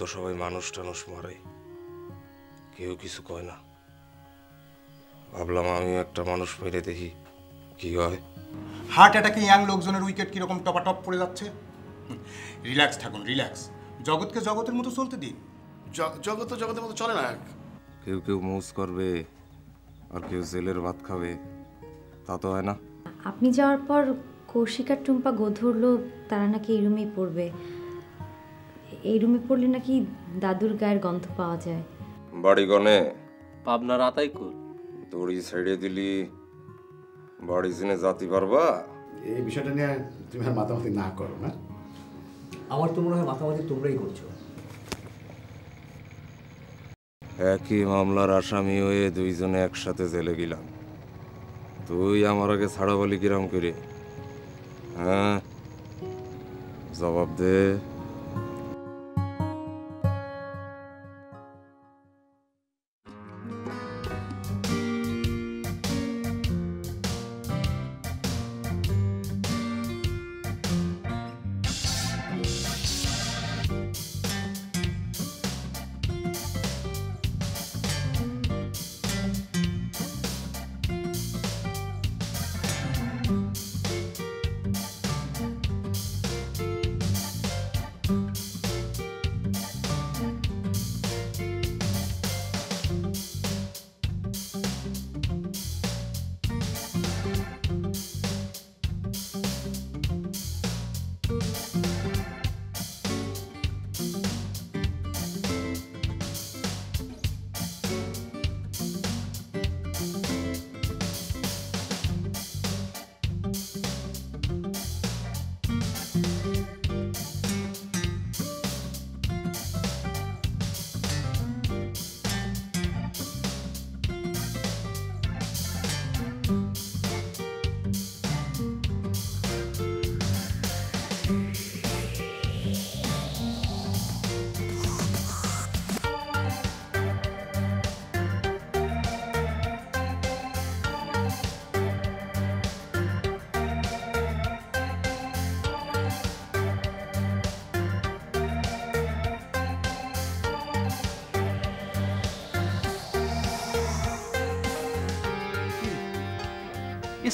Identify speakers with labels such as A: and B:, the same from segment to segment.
A: তো সবাই মানুষ টানুষ মারে, কেউ কিছু কয় না। ভাবলাম আমি একটা মানুষ মেরে দেখি কি হয়।
B: হার্ট অ্যাটাকে ইয়াং লোকজনের উইকেট কিরকম টপাটপ পড়ে যাচ্ছে। রিল্যাক্স থাকুন, রিল্যাক্স। জগৎকে জগতের মতো চলতে দিন।
C: জগৎ তো জগতের মতো চলে না।
A: কেউ কেউ মৌজ করবে আর কেউ জেলের ভাত খাবে, তা তো হয় না।
D: আপনি যাওয়ার পর কৌশিক আর টুম্পা ধরলো তারা নাকি এই রুমেই পড়বে। এই রুমে পড়লে নাকি দাদুর গায়ের গন্ধ পাওয়া যায়।
A: বাড়ি গনে
E: পাবনার আতাইকুল
A: দড়ি ছেড়ে দিলি বাড়ি জেনে জাতি পারবা।
C: এই বিষয়টা নিয়ে তুমি আর মাতামাতি না করো না।
F: আমার তো মনে হয় মাতামাতি তোমরাই করছো।
A: একই মামলার আসামি হয়ে দুইজনে একসাথে জেলে গেলাম। তুই আমার আগে ছাড়া বলি কিরম করে? হ্যাঁ, জবাব দে।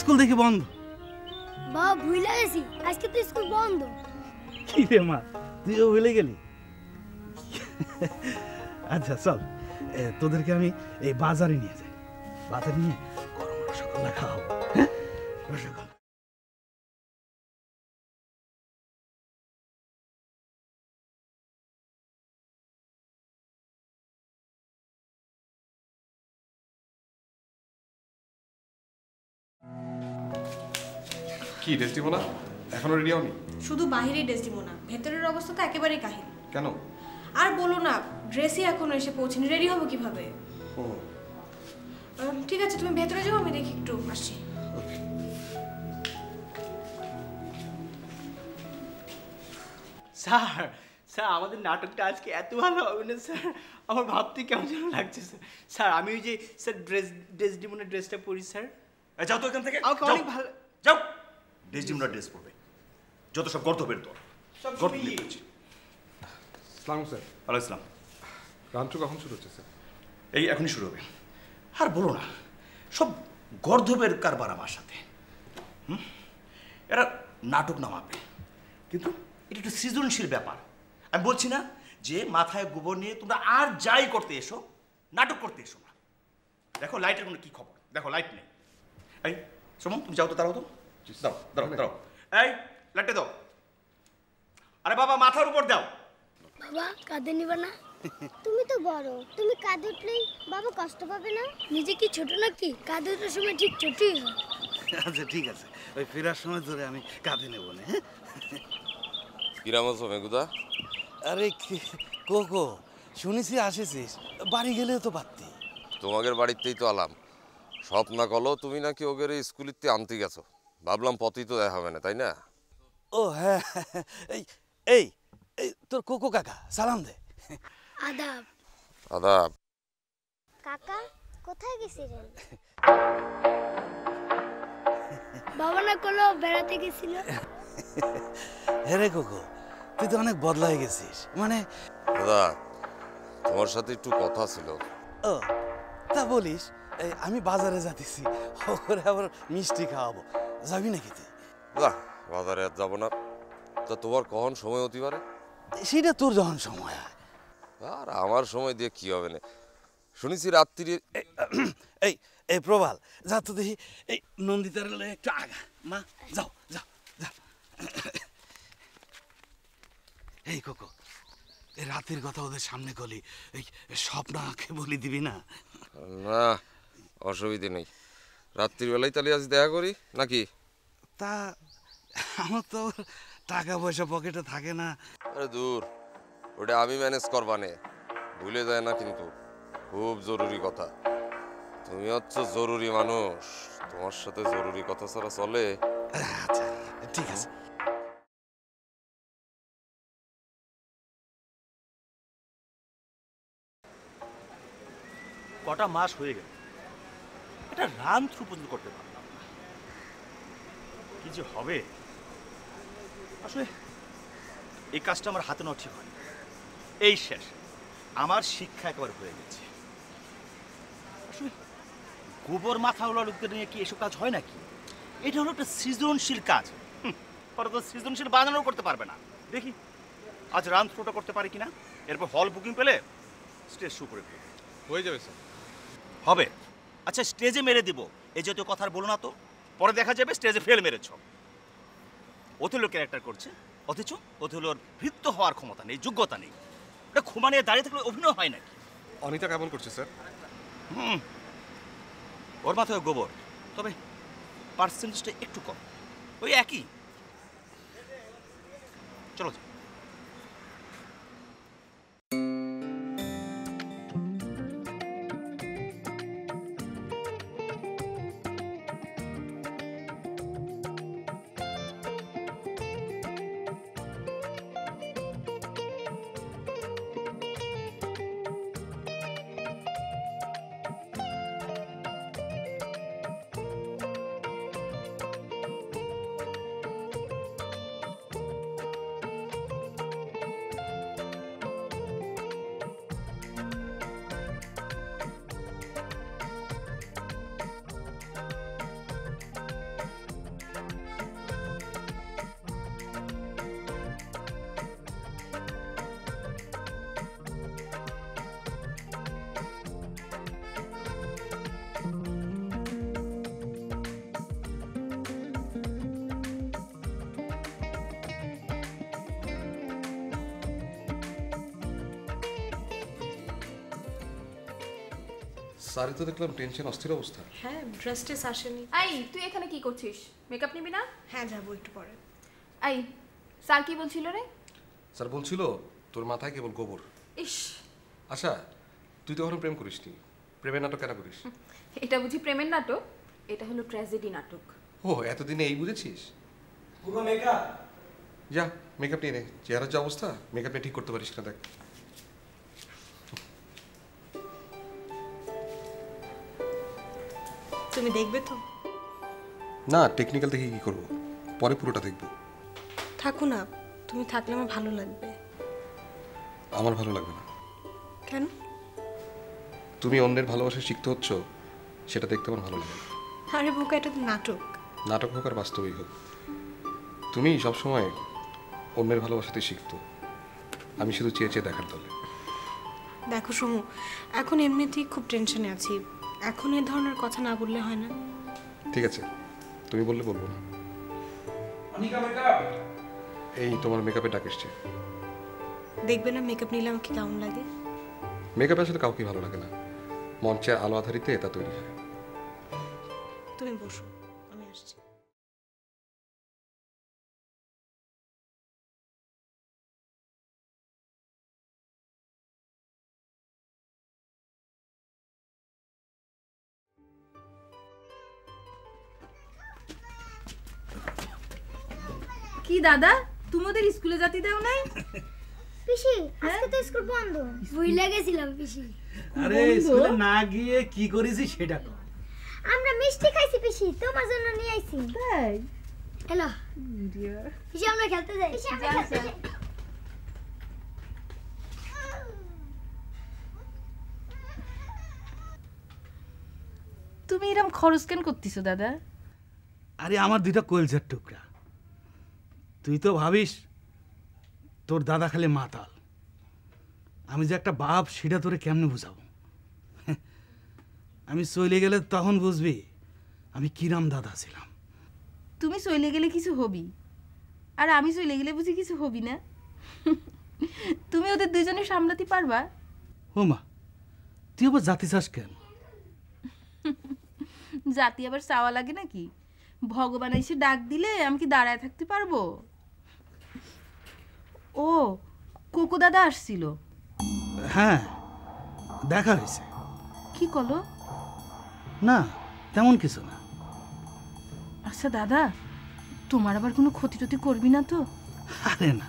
G: স্কুল দেখে বন্ধ।
H: বাবা ভুলে গেছি, আজকে তো স্কুল বন্ধ।
G: কি রে মা, তুইও ভুলে গেলি? আচ্ছা চল, তোদেরকে আমি এই বাজারে নিয়ে যাই। বাজারে নিয়ে গরম রসগোল্লা খাওয়াবো। হ্যাঁ, রসগোল্লা।
I: কি ডেস্টিমোনা এখনো রেডি হওনি?
J: শুধু বাহিরেই ডেস্টিমোনা, ভেতরের অবস্থা তো একেবারেই কাহিল।
I: কেন?
J: আর বলো না, ড্রেসই এখনো এসে পৌঁছেনি, রেডি হবো কিভাবে?
I: ও
J: ঠিক আছে, তুমি ভেতরে যাও, আমি দেখি একটু আসছি।
E: স্যার স্যার আমাদের নাটকটা আজকে এত ভালো হবে না স্যার, আমার ভাবতে কেমন যেন লাগছে স্যার। স্যার আমি ওই যে স্যার ডেসডিমোনার ড্রেসটা পরি স্যার।
K: যাও তো এখান থেকে,
E: আমাকে অনেক ভালো।
K: যাও, ডেসডিমোনার ড্রেস পরবে, যত সব গর্তবের দল। গর্ত নিয়ে বলছি।
I: সালাম স্যার।
K: ওয়ালাইকুম আসসালাম।
I: রান্টু কখন শুরু হচ্ছে স্যার?
K: এই এখনই শুরু হবে। আর বলো না, সব গর্ধবের কারবার আমার সাথে। এরা নাটক নামাবে, কিন্তু এটা একটা সৃজনশীল ব্যাপার। আমি বলছি না যে মাথায় গোবর নিয়ে তোমরা আর যাই করতে এসো, নাটক করতে এসো না। দেখো লাইটের কোনো কি খবর, দেখো লাইট নেই। এই শোনো, তুমি যাও তো, দাঁড়াও তো, দাও দাঁড়াও দাঁড়াও। এই লাইটটা দাও। আরে বাবা, মাথার উপর দাও।
H: বাবা কাঁধে নিবা না? তুমি তো বড়, তুমি কাঁধে উঠলেই বাবা কষ্ট পাবে না? নিজে কি ছোট নাকি? কাঁধে ওঠার সময় ঠিক ছোটই হয়।
G: আচ্ছা ঠিক আছে, ওই ফেরার সময় ধরে আমি কাঁধে নেবো না।
A: কিরাম আছো মেগুদা?
G: আরে কোকো, শুনেছি আসেছিস, বাড়ি গেলেও তো পারতি।
A: তোমাদের বাড়িতেই তো আলাম। স্বপ্ন কলো তুমি নাকি ওগের স্কুলিতে আনতে গেছো, ভাবলাম পথই তো দেখা হবে না, তাই না?
G: ও হ্যাঁ, এই এই এই তোর কোকো কাকা সালাম দে।
H: আদাব।
A: আদাব।
H: কাকা কোথায় গেছিলেন? বাবা না কলো বেড়াতে গেছিল।
G: হ্যাঁ রে কোকো, তুই তো অনেক বদলাই গেছিস। মানে
A: দাদা তোমার সাথে একটু কথা ছিল।
G: ও তা বলিস, আমি বাজারে যাচ্ছি, ওরে আবার মিষ্টি খাওয়াবো, যাবি নাকি তুই?
A: না বাজারে আর যাবো না। তা তোমার কখন সময় হতে পারে?
G: সেটা তোর যখন সময় হয়।
A: আর আমার সময় দিয়ে কি হবে না, শুনেছি রাত্রি।
G: এই এই প্রবাল, যা তো দেখি এই নন্দিতার একটু আগা। মা যাও যাও যাও। এই কোকো, এই রাতের কথা ওদের সামনে কলি এই স্বপ্নাকে বলি দিবি না?
A: না অসুবিধে নেই, রাত্রিবেলায় তাহলে আজ দেখা করি নাকি?
G: তা আমার তো টাকা পয়সা পকেটে থাকে না।
A: আরে দূর, ওটা আমি ম্যানেজ করবানে, ভুলে যায় না কিন্তু। খুব জরুরি কথা, তুমি হচ্ছে জরুরি মানুষ, তোমার সাথে জরুরি কথা ছাড়া চলে?
G: আচ্ছা ঠিক আছে।
K: কটা মাস হয়ে গেল, এটা রান থ্রু পর্যন্ত করতে পারলাম না। কি যে হবে, আসলে এই কাজটা আমার হাতে নেওয়া ঠিক হয়। এই শেষ, আমার শিক্ষা একেবারে হয়ে গেছে। আসলে গোবর মাথা ওলা লোকদের নিয়ে কি এসব কাজ হয় নাকি? এটা হলো একটা সৃজনশীল কাজ, পরে তো সৃজনশীল বানানো করতে পারবে না। দেখি আজ রান থ্রুটা করতে পারি কিনা, এরপর হল বুকিং পেলে স্টেজ শো করে দেবো।
I: হয়ে যাবে স্যার।
K: হবে। আচ্ছা স্টেজে মেরে দিব এই জাতীয় কথা আর বলো না তো, পরে দেখা যাবে স্টেজে ফেল মেরেছ। অথেলো ক্যারেক্টার করছে, অথচ অথেলোর ভৃত্য হওয়ার ক্ষমতা নেই, যোগ্যতা নেই। এটা ক্ষমা নিয়ে দাঁড়িয়ে থাকলে অভিনয় হয় নাকি?
I: অনিতা কেমন করছে স্যার?
K: ওর মাথায় গোবর, তবে পার্সেন্টেজটা একটু কম, ওই একই। চলো যাই।
I: স্যারই তো দেখলাম টেনশন, অস্থির অবস্থা।
J: হ্যাঁ, ড্রেস টেস আসেনি।
L: আই তুই এখানে কি করছিস? মেকআপ নিবি না?
J: হ্যাঁ যাবো একটু পরে।
L: আই স্যার কি বলছিল রে?
I: স্যার বলছিল তোর মাথায় কেবল গোবর।
L: ইস,
I: আচ্ছা তুই তো এখন প্রেম করিসনি, প্রেমের নাটক কেন করিস?
L: এটা বুঝি প্রেমের নাটক? এটা হলো ট্র্যাজেডি নাটক।
I: ও এতদিনে এই বুঝেছিস?
F: পুরো মেকআপ
I: যা মেকআপ নিয়ে নে, চেহারার যে অবস্থা মেকআপ নিয়ে ঠিক করতে পারিস না। দেখ
J: তুমি দেখবে তো?
I: না, টেকনিক্যাল দেখে কি করবো, পরে পুরোটা দেখবো।
J: থাকো না, তুমি থাকলে আমার ভালো লাগবে।
I: আমার ভালো লাগবে না।
J: কেন?
I: তুমি অন্যের ভালোবাসা শিখতে হচ্ছ, সেটা দেখতে আমার ভালো লাগে।
J: আরে বোকা, এটা তো নাটক।
I: নাটক হোক আর বাস্তবিক হোক, তুমি সবসময় অন্যের ভালোবাসাতে শিখতো, আমি শুধু চেয়ে চেয়ে দেখার দলে।
J: দেখো সমু, এখন এমনিতেই খুব টেনশনে আছি, এখন এ ধরনের কথা না বললে হয় না।
I: ঠিক আছে, তুমি বললে বলবো না। এই তোমার মেকআপে ডাক এসছে।
J: দেখবে না মেকআপ নিলে আমাকে কেমন লাগে?
I: মেকআপ আসলে কাউকে ভালো লাগে না, মঞ্চের আলো আধারিতে তা তৈরি হয়।
J: তুমি বসো, আমি আসছি।
L: কি দাদা, তোমাদের স্কুলে যেতে দাও নাই?
H: পিসি আজকে তো স্কুল বন্ধ, ভুলে গেছিলাম পিসি।
G: আরে স্কুলে না গিয়ে কি করেছি সেটা কর।
H: আমরা মিষ্টি খাইছি পিসি, তোমার জন্য নিয়ে আইছি।
L: তাই?
H: হ্যালো পিসি, আমরা খেলতে যাই। পিসি আমরা খেলতে যাই।
L: তুমি এরকম খরচ কেন করতেছো দাদা?
G: আরে আমার দুইটা কলজার টুকরা, তুই তো ভাবিস তোর দাদা খালি মাতাল, আমি যে একটা বাপ সেটা তোরে কেমনে বুঝাবো? আমি চলে গেলে তখন বুঝবি আমি কিরাম দাদা ছিলাম।
L: তুমি চলে গেলে কিছু হবি, আর আমি চলে গেলে বুঝি কিছু হবি না? তুমি ওদের দুজনে সামলাতে পারবা?
G: ও মা, তুই আবার জাতি চাস কেন?
L: জাতি আবার চাওয়া লাগে নাকি? ভগবান এসে ডাক দিলে আমি কি দাঁড়ায় থাকতে পারবো? ও কোকো দাদা আসছিল।
G: হ্যাঁ, দেখা হয়েছে।
L: কি কলো?
G: না, তেমন কিছু না।
L: আচ্ছা দাদা, তোমার আবার কোনো ক্ষতি টতি করবি না তো?
G: আরে না,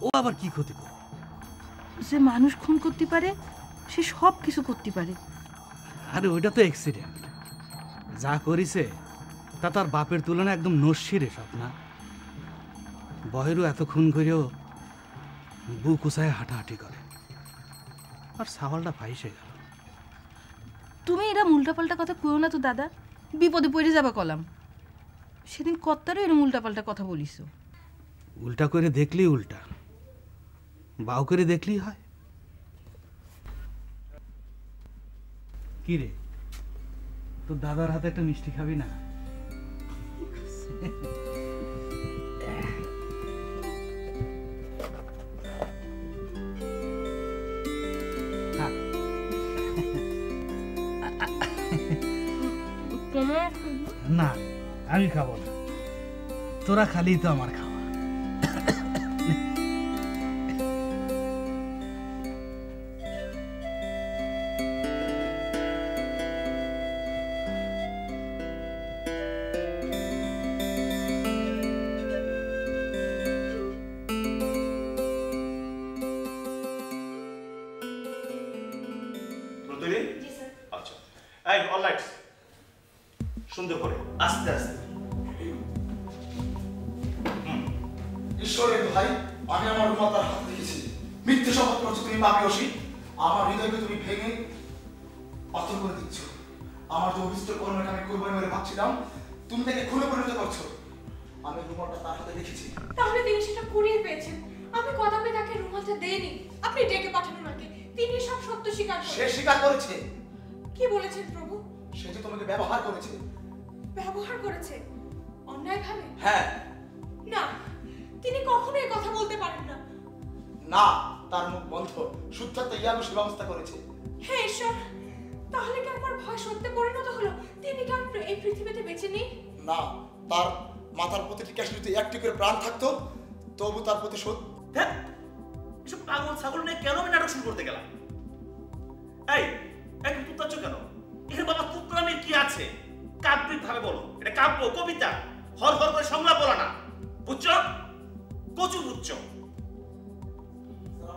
G: ও আবার কি ক্ষতি করবে?
L: যে মানুষ খুন করতে পারে সে সব কিছু করতে পারে।
G: আরে ওইটা তো অ্যাক্সিডেন্ট, যা করিছে তা তার বাপের তুলনায় একদম নস্যিরে সব না। বহেরও এত খুন করেও বুক উঁচায় হাঁটাহাঁটি করে, আর সাওয়ালটা ফাইসে গেল।
L: তুমি এরা উল্টাপাল্টা কথা কইও না তো দাদা, বিপদে পড়ে যাবা কলাম। সেদিন কত্তারও এরম উল্টাপাল্টা কথা বলিস।
G: উল্টা করে দেখলি উল্টা, বাউ করে দেখলেই হয়। কি রে, তোর দাদার হাতে একটা মিষ্টি খাবি না? না, আমি খাবো না, তোরা খালি তো আমার খাওয়া।
K: আচ্ছা, এই অলরাইট, সুন্দর করে আস্তে আস্তে।
C: ঈশ্বরের ভাই, আমি আমার মাতার হাত দেখেছি। মিথ্যে শপথ করছো তুমি পাপিয়সী। আমার হৃদয়কে তুমি ভেঙে পাথর করে দিচ্ছ। আমার যে অভিষ্ট কর্মকে আমি কুরবানি করে ভাবছিলাম, তুমি তাকে খুনে পরিণত করছো। আমি রুমালটা তার হাতে দেখেছি।
J: তাহলে তিনি সেটা কুড়িয়ে পেয়েছেন। আমি কদাপি তাকে রুমালটা দেইনি। আপনি ডেকে পাঠান ওনাকে, তিনি সব সত্য স্বীকার করেছেন।
C: সে স্বীকার করেছে।
J: কি বলেছেন প্রভু?
C: সে যে তোমাকে ব্যবহার করেছে।
J: ব্যবহার করেছে অন্যায়ভাবে?
C: হ্যাঁ।
J: না, তিনি কখনোই এই কথা বলতে পারেন না।
C: না, তার মুখ বন্ধ। শুদ্ধাত্মা ইয়াগো সে ব্যবস্থা করেছে।
J: হ্যাঁ ঈশ্বর, তাহলে কি আমার ভয় সত্যে পরিণত হলো? তিনি কি এই পৃথিবীতে বেঁচে নেই?
C: না, তার মাথার প্রতিটি ক্যাশে যদি একটি করে প্রাণ থাকতো, তবু তার প্রতিশোধ।
K: হ্যাঁ, এসব পাগল ছাগল নিয়ে কেন আমি নাটক শুরু করতে গেলাম? এই একটু তুত্তাচ্ছ কেন? এখানে বাবা তুত্তামের কি আছে? কাব্যিক ভাবে বলো, এটা কাব্য, কবিতা, হর হর করে সংলাপ বলা না, বুঝছো? কচু বুঝছো?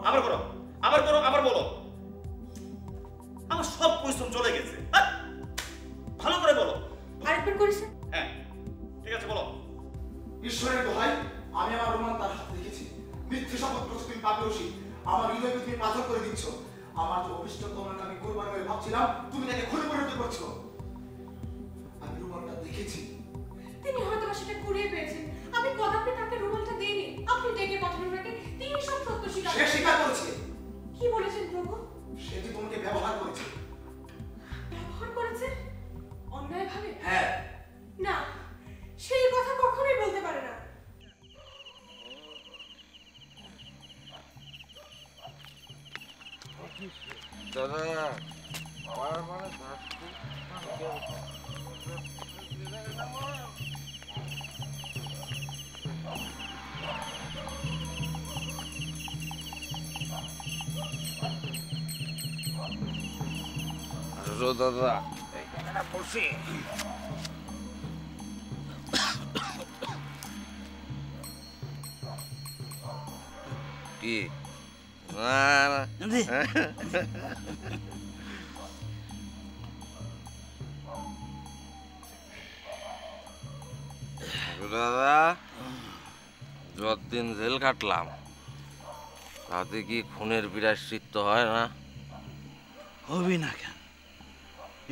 K: আবার করো, আবার করো, আবার বলো। আমার সব পরিশ্রম চলে গেছে। ভালো করে বলো।
J: আরেকবার করেছে?
K: হ্যাঁ, ঠিক আছে বলো।
C: ঈশ্বরের দোহাই, আমি আমার রুমাল তার হাতে দেখেছি। মিথ্যে শপথ করছো তুমি পাপিয়সী। আমার হৃদয়কে তুমি পাথর করে দিচ্ছ। আমার যে অভিষ্ট কর্মকে আমি কুরবানি করে ভাবছিলাম, তুমি তাকে খুনে পরিণত করছো। আমি রুমালটা দেখেছি।
J: তিনি হয়তো সেটা কুড়িয়ে পেয়েছেন। আমি কদাপি তাকে রুমালটা দেইনি। আপনি ডেকে পাঠান ওনাকে, তিনি সব সত্য স্বীকার
C: সে স্বীকার করেছে।
J: কি বলেছেন প্রভু?
C: সে যে তোমাকে ব্যবহার করেছে।
J: ব্যবহার করেছে অন্যায়ভাবে?
C: হ্যাঁ।
J: না, সেই কথা কখনোই বলতে পারে না।
A: দাদা, আমার মানে দাদা, এইখানে বসি। কি দাদা, যতদিন জেল কাটলাম তাতে কি খুনের প্রায়শ্চিত্ত হয় না?
G: হবি না কেন,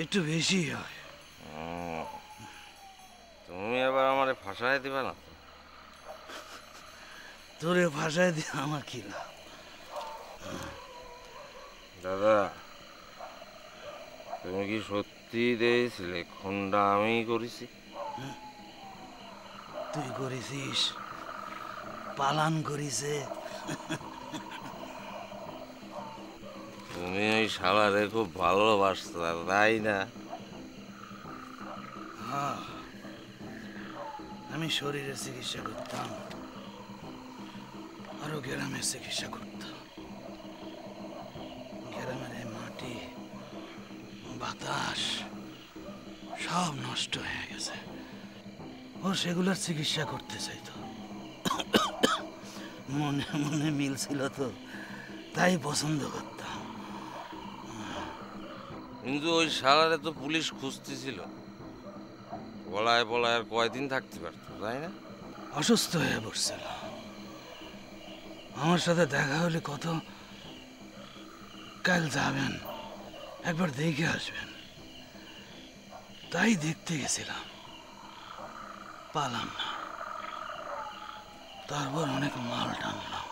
G: একটু বেশি হয়।
A: তুমি এবার আমারে ফাঁসায় দিবা না?
G: তোরে ফাঁসায় দিয়ে আমার কি লাভ?
A: দাদা, তুমি কি সত্যি দিয়েছিলে খুনটা আমি করেছি?
G: তুই করেছিস, পালান করিছে।
A: তুমি ওই শালারে খুব ভালোবাসত, তাই না?
G: আমি শরীরের চিকিৎসা করতাম, আরো গ্রামের চিকিৎসা করতাম। গ্রামের এই মাটি, বাতাস সব নষ্ট হয়ে গেছে। ও সেগুলোর চিকিৎসা করতে চাইতো। মনে মনে মিল ছিল তো, তাই পছন্দ করতাম।
A: কিন্তু ওই শালারে তো পুলিশ খুঁজতেছিল। পলায় পলায় আর কয়দিন থাকতে পারতো, তাই না?
G: অসুস্থ হয়ে পড়ছিল। আমার সাথে দেখা হলে কত, কাল যাবেন, একবার দেখে আসবেন, তাই দেখতে গেছিলাম। পালাম না। তারপর অনেক মাল টানলাম,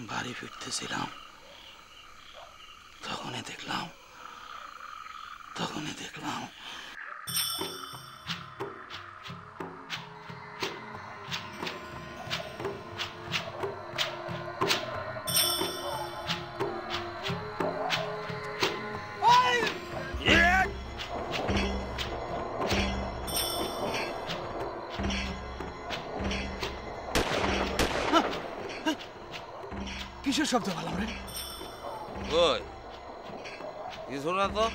G: বাড়ি ফিরতেছিলাম, তখনই দেখলাম কিসের শব্দ পেলাম রে?
A: ওই কিছু না তো।